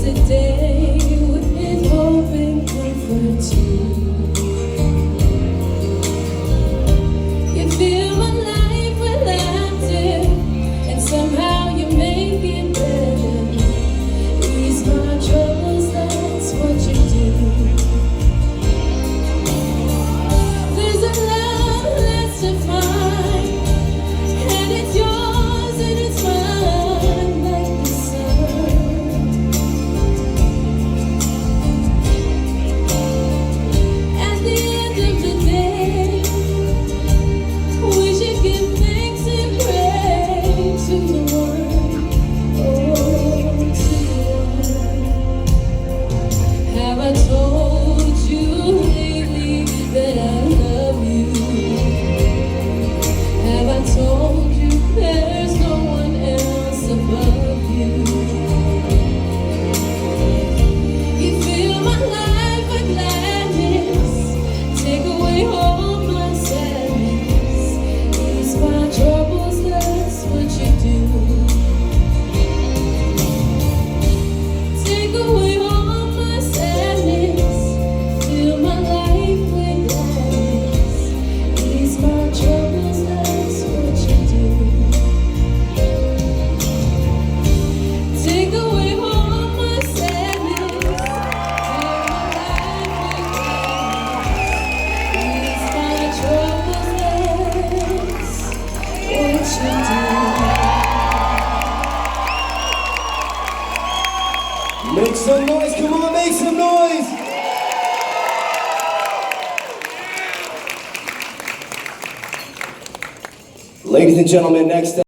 a day with hope and comfort too. You fill my life with laughter, and somehow you make it better. Ease my troubles, that's what you do. There's a love that's to find, and it's yours and it's mine like the sun. At the end of the day, we should give thanks and pray to the one, oh, to the one. Have I told you lately that I love you? Have I told you there's no one else above you? You fill my life with gladness, take away all my sadness, ease my troubles, that's what you do. Take away all my sadness, fill my life with gladness, ease my troubles, that's what you do. Take away all my sadness, fill my life with gladness, ease my troubles, that's what you do. Make some noise, come on, make some noise! Ladies and gentlemen, next up.